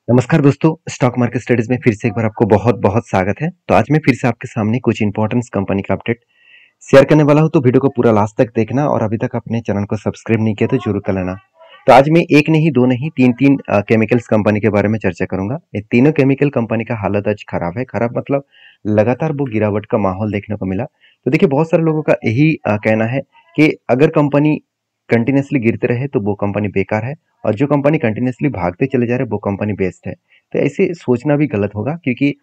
नमस्कार दोस्तों, stock market studies में फिर से एक बार आपको बहुत बहुत स्वागत है। तो आज मैं फिर से आपके सामने कुछ इंपॉर्टेंट कंपनी का अपडेट शेयर करने वाला हूं, तो वीडियो को पूरा लास्ट तक देखना और अभी तक अपने चैनल को सब्सक्राइब नहीं किया तो जरूर कर लेना। तो आज मैं एक नहीं दो नहीं तीन तीन केमिकल्स कंपनी के बारे में चर्चा करूंगा। ये तीनों केमिकल कंपनी का हालत आज खराब है। खराब मतलब लगातार वो गिरावट का माहौल देखने को मिला। तो देखिए, बहुत सारे लोगों का यही कहना है कि अगर कंपनी कंटिन्यूसली गिरते रहे तो वो कंपनी बेकार है, और जो कंपनी कंटिन्यूसली भागते चले जा रहे हैं वो कंपनी बेस्ट है। तो ऐसे सोचना भी गलत होगा, क्योंकि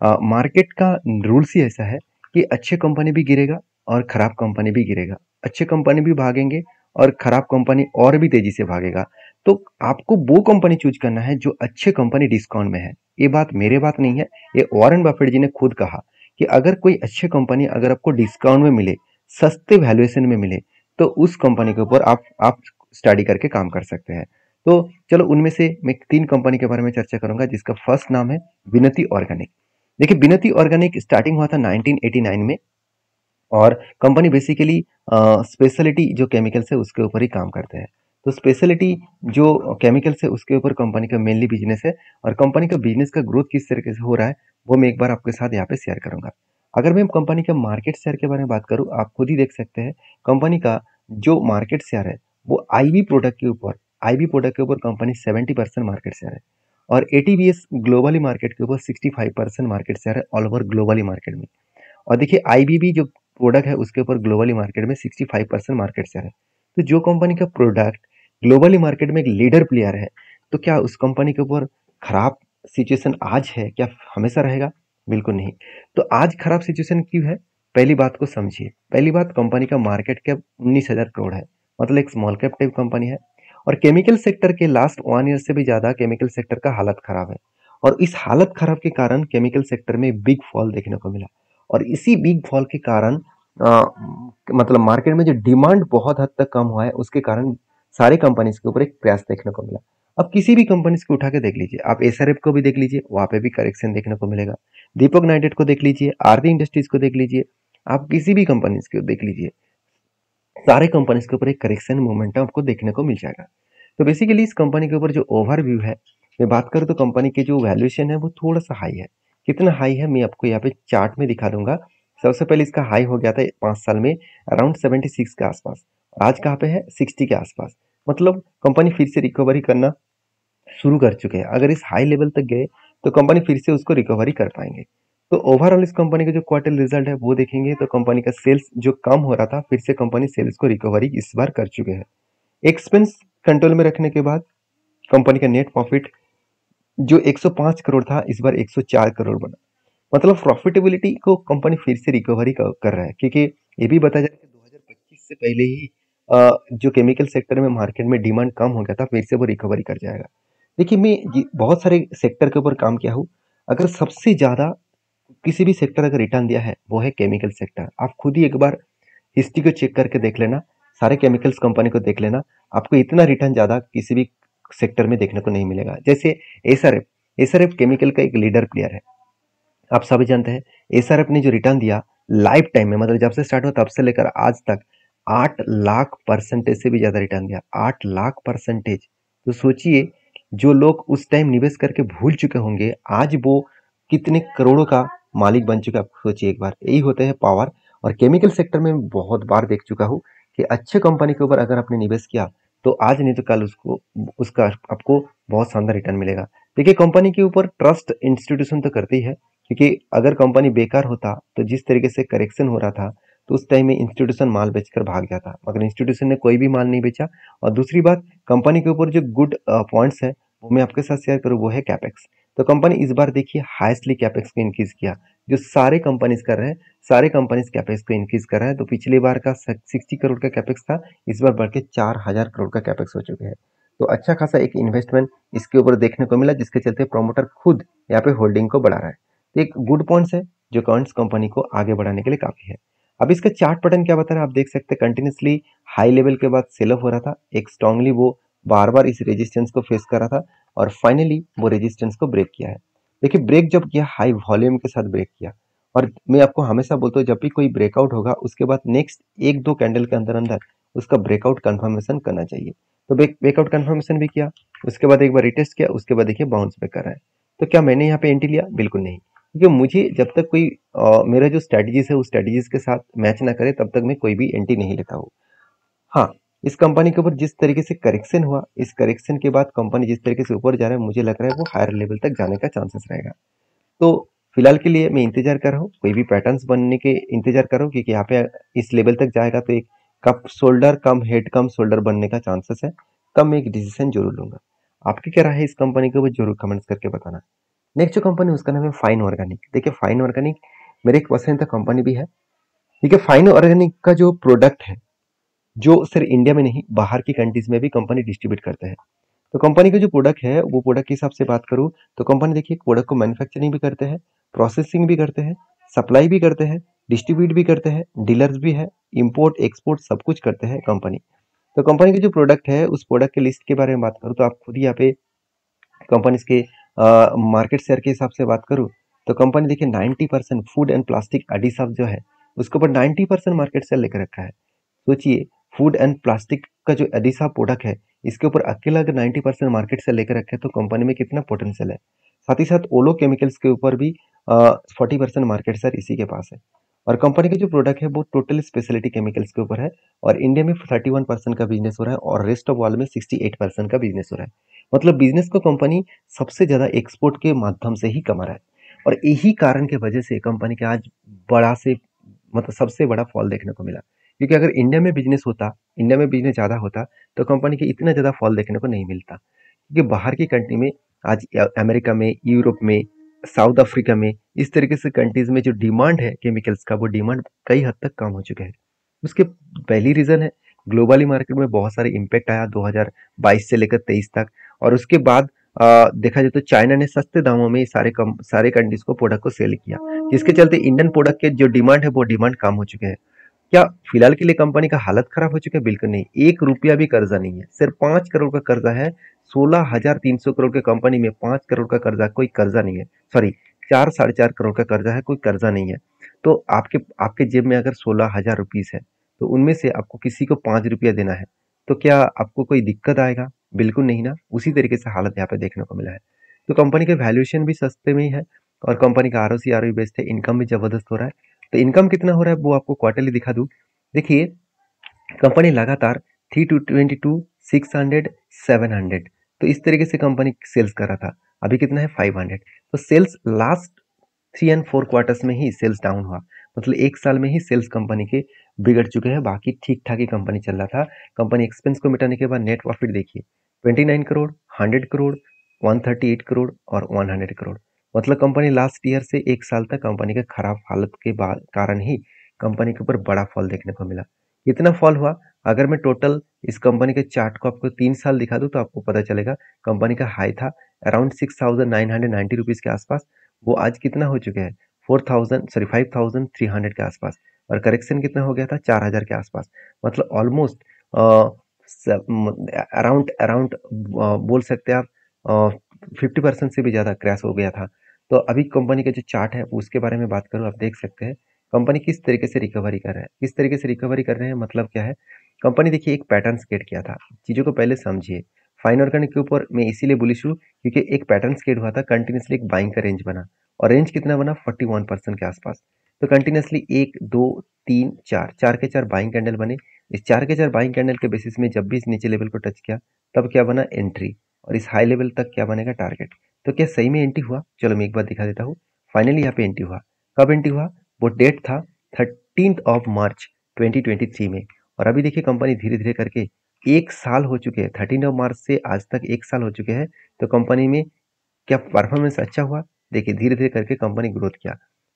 मार्केट का रूल्स ही ऐसा है कि अच्छे कंपनी भी गिरेगा और खराब कंपनी भी गिरेगा। अच्छे कंपनी भी भागेंगे और खराब कंपनी और भी तेजी से भागेगा। तो आपको वो कंपनी चूज करना है जो अच्छे कंपनी डिस्काउंट में है। ये बात मेरे बात नहीं है, ये वॉरेन बफेट जी ने खुद कहा कि अगर कोई अच्छे कंपनी अगर आपको डिस्काउंट में मिले, सस्ते वैल्यूएशन में मिले, तो उस कंपनी के ऊपर आप स्टडी करके काम कर सकते हैं। तो चलो, उनमें से मैं तीन कंपनी के बारे में चर्चा करूंगा, जिसका फर्स्ट नाम है विनती ऑर्गेनिक। देखिए, विनती ऑर्गेनिक स्टार्टिंग हुआ था 1989 में, और कंपनी बेसिकली स्पेशलिटी जो केमिकल्स है उसके ऊपर ही काम करते हैं। तो स्पेशलिटी जो केमिकल्स है उसके ऊपर कंपनी का मेनली बिजनेस है, और कंपनी का बिजनेस का ग्रोथ किस तरीके से हो रहा है वो मैं एक बार आपके साथ यहाँ पे शेयर करूंगा। अगर मैं कंपनी का मार्केट शेयर के बारे में बात करूँ, आप खुद ही देख सकते हैं कंपनी का जो मार्केट शेयर है वो आईबी प्रोडक्ट के ऊपर कंपनी 70% मार्केट शेयर है, और एटीबीएस ग्लोबली मार्केट के ऊपर 65% मार्केट शेयर है ऑल ओवर ग्लोबली मार्केट में। और देखिए, आईबीबी जो प्रोडक्ट है उसके ऊपर ग्लोबली मार्केट में 65% मार्केट शेयर है। तो जो कंपनी का प्रोडक्ट ग्लोबली मार्केट में एक लीडर प्लेयर है, तो क्या उस कंपनी के ऊपर खराब सिचुएशन आज है क्या हमेशा रहेगा? बिल्कुल नहीं। तो आज खराब सिचुएशन क्यों है? पहली बात को समझिए। पहली बात, कंपनी का मार्केट कैप 19,000 करोड़ है, मतलब एक स्मॉल कैप टाइप कंपनी है। और केमिकल सेक्टर के लास्ट 1 ईयर से भी ज्यादा केमिकल सेक्टर का हालत खराब है, और इस हालत खराब के कारण केमिकल सेक्टर में बिग फॉल देखने को मिला। और इसी बिग फॉल के कारण मतलब मार्केट में जो डिमांड बहुत हद तक कम हुआ है, उसके कारण सारी कंपनीज के ऊपर एक क्रैश देखने को मिला। अब किसी भी कंपनीज को उठा के देख लीजिए, आप एसआरएफ को भी देख लीजिए, वहां पे भी करेक्शन देखने को मिलेगा। दीपक नाइट्रेट को देख लीजिए, आरती इंडस्ट्रीज को देख लीजिए, आप किसी भी कंपनीज को देख लीजिए, सारे कंपनीज के ऊपर एक करेक्शन मोमेंटम आपको देखने को मिल जाएगा। तो बेसिकली इस कंपनी के ऊपर जो ओवरव्यू है, मैं बात करूँ तो कंपनी की जो वैल्यूएशन है वो थोड़ा सा हाई है। कितना हाई है मैं आपको यहाँ पे चार्ट में दिखा दूंगा। सबसे पहले इसका हाई हो गया था 5 साल में अराउंड 76 के आसपास, आज कहाँ पे है? 60 के आसपास। मतलब कंपनी फिर से रिकवरी करना शुरू कर चुके हैं। अगर इस हाई लेवल तक गए तो कंपनी फिर से उसको रिकवरी कर पाएंगे। तो ओवरऑल इस कंपनी का जो क्वार्टर रिजल्ट है वो देखेंगे तो कंपनी का सेल्स जो कम हो रहा था, फिर से कंपनी सेल्स को रिकवरी इस बार कर चुके हैं। एक्सपेंस कंट्रोल में रखने के बाद कंपनी का नेट प्रॉफिट जो 105 करोड़ था, इस बार 104 करोड़ बना। मतलब प्रॉफिटेबिलिटी को कंपनी फिर से रिकवरी कर रहा है, क्योंकि ये भी बताया जाए कि 2025 से पहले ही जो केमिकल सेक्टर में मार्केट में डिमांड कम हो गया था, फिर से वो रिकवरी कर जाएगा। देखिए, मैं बहुत सारे सेक्टर के ऊपर काम किया हूँ। अगर सबसे ज्यादा किसी भी सेक्टर अगर रिटर्न दिया है वो है केमिकल सेक्टर। आप खुद ही एक बार हिस्ट्री को चेक करके देख लेना, सारे केमिकल्स कंपनी को देख लेना, आपको इतना रिटर्न ज्यादा किसी भी सेक्टर में देखने को नहीं मिलेगा। जैसे एसआरएफ, एसआरएफ केमिकल का एक लीडर प्लेयर है, आप सभी जानते हैं। एसआरएफ ने जो रिटर्न दिया लाइफ टाइम में, मतलब जब से स्टार्ट हुआ तब से लेकर आज तक 8 लाख परसेंटेज से भी ज्यादा रिटर्न दिया। 8 लाख परसेंटेज। तो सोचिए, जो लोग उस टाइम निवेश करके भूल चुके होंगे, आज वो कितने करोड़ों का मालिक बन चुका है। आप सोचिए एक बार, यही होते हैं पावर। और केमिकल सेक्टर में बहुत बार देख चुका हूँ कि अच्छे कंपनी के ऊपर अगर आपने निवेश किया तो आज नहीं तो कल उसको उसका आपको बहुत शानदार रिटर्न मिलेगा। देखिए, कंपनी के ऊपर ट्रस्ट इंस्टीट्यूशन तो करती है, क्योंकि अगर कंपनी बेकार होता तो जिस तरीके से करेक्शन हो रहा था, तो उस टाइम में इंस्टीट्यूशन माल बेचकर भाग जाता, मगर इंस्टीट्यूशन ने कोई भी माल नहीं बेचा। और दूसरी बात, कंपनी के ऊपर जो गुड पॉइंट्स है वो मैं आपके साथ शेयर करूँ, वो है कैपेक्स। तो कंपनी इस बार देखिए हाईएस्टली कैपेक्स को इंक्रीज किया, जो सारे कंपनीज कर रहे हैं। सारे कंपनीज कैपेक्स को इंक्रीज कर रहा है। तो पिछली बार का 60 करोड़ का कैपेक्स था, इस बार बढ़ के 4,000 करोड़ का कैपेक्स हो चुके हैं। तो अच्छा खासा एक इन्वेस्टमेंट इसके ऊपर देखने को मिला, जिसके चलते प्रोमोटर खुद यहाँ पे होल्डिंग को बढ़ा रहा है। तो एक गुड पॉइंट्स है जो कॉइंस कंपनी को आगे बढ़ाने के लिए काफी है। अब इसका चार्ट पैटर्न क्या बता रहा है आप देख सकते हैं। कंटिन्यूसली हाई लेवल के बाद सेल ऑफ हो रहा था, एक स्ट्रांगली वो बार बार इस रेजिस्टेंस को फेस कर रहा था, और फाइनली वो रेजिस्टेंस को ब्रेक किया है। देखिए, ब्रेक जब किया, हाई वॉल्यूम के साथ ब्रेक किया। और मैं आपको हमेशा बोलता हूँ, जब भी कोई ब्रेकआउट होगा उसके बाद नेक्स्ट 1-2 कैंडल के अंदर अंदर उसका ब्रेकआउट कंफर्मेशन करना चाहिए। तो ब्रेकआउट कंफर्मेशन भी किया, उसके बाद एक बार रिटेस्ट किया, उसके बाद देखिए बाउंस बैक कर रहा है। तो क्या मैंने यहाँ पे एंट्री लिया? बिल्कुल नहीं, क्योंकि मुझे जब तक कोई मेरा जो स्ट्रेटजीज है उस स्ट्रेटजीज के साथ मैच ना करे तब तक मैं कोई भी एंट्री नहीं लेता हूँ। हाँ, इस कंपनी के ऊपर जिस तरीके से करेक्शन हुआ, इस करेक्शन के बाद कंपनी जिस तरीके से ऊपर जा रहा है, मुझे लग रहा है वो हायर लेवल तक जाने का चांसेस रहेगा। तो फिलहाल के लिए मैं इंतजार कर रहा हूँ, कोई भी पैटर्न्स बनने के इंतजार कर रहा हूँ, क्योंकि यहाँ पे इस लेवल तक जाएगा तो एक कप शोल्डर कम हेड कम शोल्डर बनने का चांसेस है, तब मैं एक डिसीजन जरूर लूंगा। आपकी क्या राय है इस कंपनी के ऊपर, जरूर कमेंट्स करके बताना। नेक्स्ट जो कंपनी उसका नाम है फाइन ऑर्गेनिक। देखिए फाइन ऑर्गेनिक मेरे एक पसंदीदा कंपनी भी है। ठीक है, फाइन ऑर्गेनिक का जो प्रोडक्ट है, जो सिर्फ इंडिया में नहीं बाहर की कंट्रीज में भी कंपनी डिस्ट्रीब्यूट करता है। तो कंपनी का जो प्रोडक्ट है वो प्रोडक्ट के हिसाब से बात करूँ तो कंपनी देखिए प्रोडक्ट को मैन्युफैक्चरिंग भी करते हैं, प्रोसेसिंग भी करते हैं, सप्लाई भी करते हैं, डिस्ट्रीब्यूट भी करते हैं, डीलर्स भी है, इंपोर्ट एक्सपोर्ट सब कुछ करते हैं कंपनी। तो कंपनी का जो प्रोडक्ट है उस प्रोडक्ट के लिस्ट के बारे में बात करूँ तो आप खुद ही यहाँ पे कंपनी के मार्केट शेयर के हिसाब से बात करूँ तो कंपनी देखिए 90% फूड एंड प्लास्टिक एडिसिव जो है उसके ऊपर 90% मार्केट शेयर लेकर रखा है। सोचिए, फूड एंड प्लास्टिक का जो एडिसिव प्रोडक्ट है इसके ऊपर अकेला अगर 90% मार्केट शेयर लेकर रखे तो कंपनी में कितना पोटेंशियल है। साथ ही साथ ओलो केमिकल्स के ऊपर भी 40% मार्केट शेयर इसी के पास है। और कंपनी का जो प्रोडक्ट है वो टोटल स्पेशलिटी केमिकल्स के ऊपर है, और इंडिया में 31% का बिजनेस हो रहा है और रेस्ट ऑफ वर्ल्ड में 68% का बिजनेस हो रहा है। मतलब बिजनेस को कंपनी सबसे ज्यादा एक्सपोर्ट के माध्यम से ही कमा रहा है, और यही कारण के वजह से कंपनी के आज बड़ा से मतलब सबसे बड़ा फॉल देखने को मिला। क्योंकि अगर इंडिया में बिजनेस होता, इंडिया में बिजनेस ज्यादा होता तो कंपनी के इतना ज्यादा फॉल देखने को नहीं मिलता। क्योंकि बाहर की कंट्री में आज अमेरिका में, यूरोप में, साउथ अफ्रीका में, इस तरीके से कंट्रीज में जो डिमांड है केमिकल्स का वो डिमांड कई हद तक कम हो चुका है। उसके पहली रीजन है ग्लोबली मार्केट में बहुत सारे इम्पैक्ट आया 2022 से लेकर 23 तक, और उसके बाद देखा जाए तो चाइना ने सस्ते दामों में सारे कंट्रीज को प्रोडक्ट को सेल किया, जिसके चलते इंडियन प्रोडक्ट के जो डिमांड है वो डिमांड कम हो चुके हैं। क्या फिलहाल के लिए कंपनी का हालत खराब हो चुका है? बिल्कुल नहीं, 1 रुपया भी कर्जा नहीं है, सिर्फ 5 करोड़ का कर्जा है। 16,300 करोड़ के कंपनी में 5 करोड़ का कर्जा कोई कर्जा नहीं है, सॉरी 4 साढ़े 4 करोड़ का कर्जा है, कोई कर्जा नहीं है। तो आपके आपके जेब में अगर 16,000 रुपीज है तो उनमें से आपको किसी को 5 रुपया देना है, तो क्या आपको कोई दिक्कत आएगा? बिल्कुल नहीं ना। उसी तरीके से हालत यहाँ पे देखने को मिला है। तो कंपनी के वैल्यूएशन भी सस्ते में ही है, और कंपनी का आरओसी आरओई बेस्ड है, इनकम भी जबरदस्त हो रहा है। तो इनकम कितना हो रहा है वो आपको क्वार्टरली दिखा दूं। देखिए कंपनी लगातार 322, 600, 700, तो इस तरीके से कंपनी सेल्स कर रहा था। अभी कितना है? 500। तो सेल्स लास्ट 3 और 4 क्वार्टर्स में ही सेल्स डाउन हुआ, मतलब एक साल में ही सेल्स कंपनी के बिगड़ चुके हैं। बाकी ठीक ठाक ही कंपनी चल रहा था। कंपनी एक्सपेंस को मिटाने के बाद नेट प्रॉफिट देखिए 29 करोड़, 100 करोड़, 138 करोड़ और 100 करोड़। मतलब कंपनी लास्ट ईयर से एक साल तक कंपनी के खराब हालत के बाद कारण ही कंपनी के ऊपर बड़ा फॉल देखने को मिला। इतना फॉल हुआ, अगर मैं टोटल इस कंपनी के चार्ट को आपको 3 साल दिखा दूं तो आपको पता चलेगा। कंपनी का हाई था अराउंड 6,990 रुपीज के आसपास, वो आज कितना हो चुका है? 5,300 के आसपास। और करेक्शन कितना हो गया था? 4,000 के आसपास। मतलब ऑलमोस्ट अराउंड अराउंड बोल सकते हैं आप 50% से भी ज्यादा क्रैश हो गया था। तो अभी कंपनी का जो चार्ट है उसके बारे में बात करूँ, आप देख सकते हैं कंपनी किस तरीके से रिकवरी कर रहा है। किस तरीके से रिकवरी कर रहे हैं मतलब क्या है? कंपनी देखिए एक पैटर्न स्केट किया था, चीजों को पहले समझिए। फाइन ऑर्गेनिक के ऊपर मैं इसीलिए बुलिश हूँ क्योंकि एक पैटर्न स्केट हुआ था, कंटिन्यूसली एक बाइंग का रेंज बना, और रेंज कितना बना? 41% के आसपास। तो कंटिन्यूसली 1 2 3 4 4 के 4 बाइंग कैंडल बने। इस 4 के 4 बाइंग कैंडल के बेसिस में जब भी इस नीचे लेवल को टच किया तब क्या बना? एंट्री। और इस हाई लेवल तक क्या बनेगा? टारगेट। तो क्या सही में एंट्री हुआ? चलो मैं एक बार दिखा देता हूँ। फाइनली यहाँ पे एंट्री हुआ। कब एंट्री हुआ? वो डेट था 13 मार्च 2023 में। और अभी देखिए कंपनी धीरे धीरे करके एक साल हो चुके हैं, 13 मार्च से आज तक एक साल हो चुके हैं। तो कंपनी में क्या परफॉर्मेंस अच्छा हुआ? देखिए धीरे धीरे करके कंपनी ग्रोथ किया।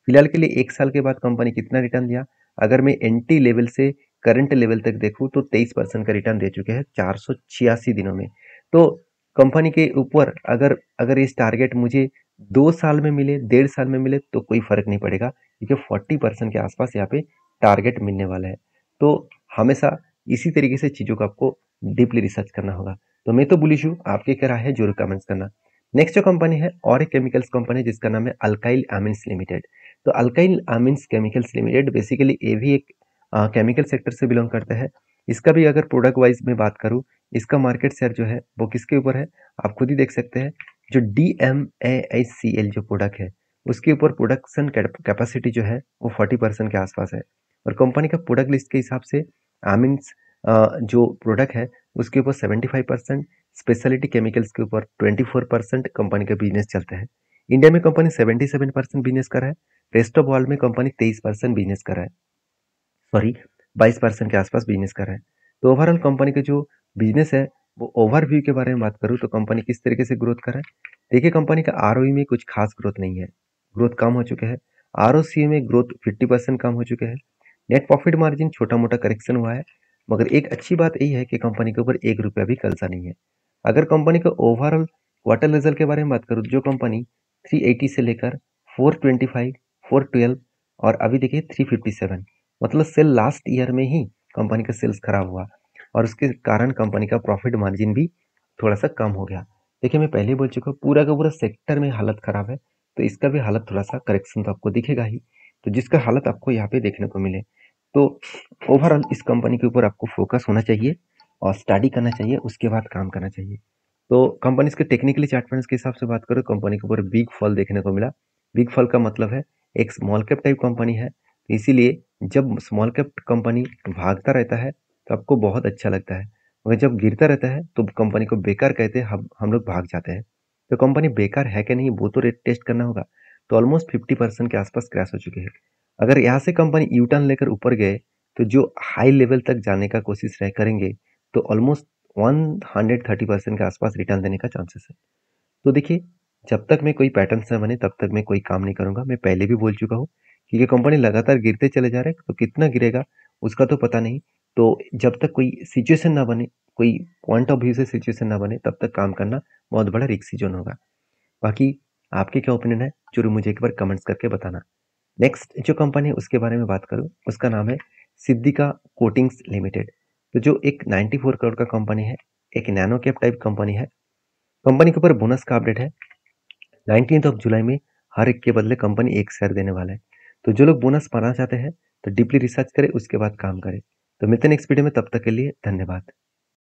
फिलहाल के लिए एक साल के बाद कंपनी कितना रिटर्न दिया? अगर मैं एंट्री लेवल से करंट लेवल तक देखूं तो 23% का रिटर्न दे चुके हैं 486 दिनों में। तो कंपनी के ऊपर अगर अगर इस टारगेट मुझे 2 साल में मिले, 1.5 साल में मिले तो कोई फर्क नहीं पड़ेगा, क्योंकि 40% के आसपास यहाँ पे टारगेट मिलने वाला है। तो हमेशा इसी तरीके से चीजों को आपको डीपली रिसर्च करना होगा। तो मैं तो बुलिश हूँ, आपके क्या राय है जरूर कमेंट्स करना। नेक्स्ट जो कंपनी है और एक केमिकल्स कंपनी जिसका नाम है अल्काइल अमीन्स लिमिटेड। तो alkyl amines chemicals limited basically ये भी एक केमिकल सेक्टर से बिलोंग करता है। इसका भी अगर प्रोडक्ट वाइज में बात करूँ, इसका मार्केट शेयर जो है वो किसके ऊपर है, आप खुद ही देख सकते हैं। जो DMAICL जो प्रोडक्ट है उसके ऊपर प्रोडक्शन कैपेसिटी जो है वो 40% के आसपास है। और कंपनी का प्रोडक्ट लिस्ट के हिसाब से आमीन्स जो प्रोडक्ट है उसके ऊपर 75%, स्पेशलिटी केमिकल्स के ऊपर 24% कंपनी का बिजनेस चलता है। इंडिया में कंपनी 77% बिजनेस कर रहा है, रेस्ट ऑफ वर्ल्ड में कंपनी 23% बिजनेस कर रहा है, सॉरी 22% के आसपास बिजनेस कर रहा है। तो ओवरऑल कंपनी का जो बिजनेस है वो ओवरव्यू के बारे में बात करूँ तो कंपनी किस तरीके से ग्रोथ कर रहा है। देखिए कंपनी का ROE में कुछ खास ग्रोथ नहीं है, ग्रोथ कम हो चुके हैं। ROCE में ग्रोथ 50% कम हो चुके हैं। नेट प्रॉफिट मार्जिन छोटा मोटा करेक्शन हुआ है, मगर एक अच्छी बात यही है कि कंपनी के ऊपर 1 रुपया भी कर्जा नहीं है। अगर कंपनी का ओवरऑल क्वार्टर रिजल्ट के बारे में बात करूँ, जो कंपनी 380 से लेकर 425, 412 और अभी देखिए 357, मतलब सेल लास्ट ईयर में ही कंपनी का सेल्स खराब हुआ और उसके कारण कंपनी का प्रॉफिट मार्जिन भी थोड़ा सा कम हो गया। देखिए मैं पहले ही बोल चुका हूँ, पूरा का पूरा सेक्टर में हालत खराब है, तो इसका भी हालत थोड़ा सा करेक्शन तो आपको दिखेगा ही। तो जिसका हालत आपको यहाँ पे देखने को मिले, तो ओवरऑल इस कंपनी के ऊपर आपको फोकस होना चाहिए और स्टडी करना चाहिए, उसके बाद काम करना चाहिए। तो कंपनी के टेक्निकली चार्ट पैटर्न के हिसाब से बात करो, कंपनी के ऊपर बिग फॉल देखने को मिला। बिग फॉल का मतलब है एक स्मॉल कैप टाइप कंपनी है, तो इसीलिए जब स्मॉल कैप कंपनी भागता रहता है तो आपको बहुत अच्छा लगता है, मगर जब गिरता रहता है तो कंपनी को बेकार कहते हैं, हम लोग भाग जाते हैं। तो कंपनी बेकार है कि नहीं वो तो रेट टेस्ट करना होगा। तो ऑलमोस्ट 50% के आसपास क्रैश हो चुके हैं। अगर यहाँ से कंपनी यू टर्न लेकर ऊपर गए तो जो हाई लेवल तक जाने का कोशिश करेंगे तो ऑलमोस्ट 130% के आसपास रिटर्न देने का चांसेस है। तो देखिए जब तक मैं कोई पैटर्न न बने तब तक मैं कोई काम नहीं करूंगा। मैं पहले भी बोल चुका हूँ कि ये कंपनी लगातार गिरते चले जा रहे हैं, तो कितना गिरेगा उसका तो पता नहीं। तो जब तक कोई सिचुएशन ना बने, कोई पॉइंट ऑफ व्यू से सिचुएशन ना बने, तब तक काम करना बहुत बड़ा रिस्की जोन होगा। बाकी आपके क्या ओपिनियन है जरूर मुझे एक बार कमेंट्स करके बताना। नेक्स्ट जो कंपनी है उसके बारे में बात करूँ, उसका नाम है सिद्धिका कोटिंग्स लिमिटेड। तो जो एक 94 करोड़ का कंपनी है, एक नैनो कैप टाइप कंपनी है। कंपनी के ऊपर बोनस का अपडेट है 19 जुलाई में। हर एक के बदले कंपनी एक शेयर देने वाला है। तो जो लोग बोनस पाना चाहते हैं तो डीपली रिसर्च करें, उसके बाद काम करें। तो मिलते हैं नेक्स्ट वीडियो में, तब तक के लिए धन्यवाद।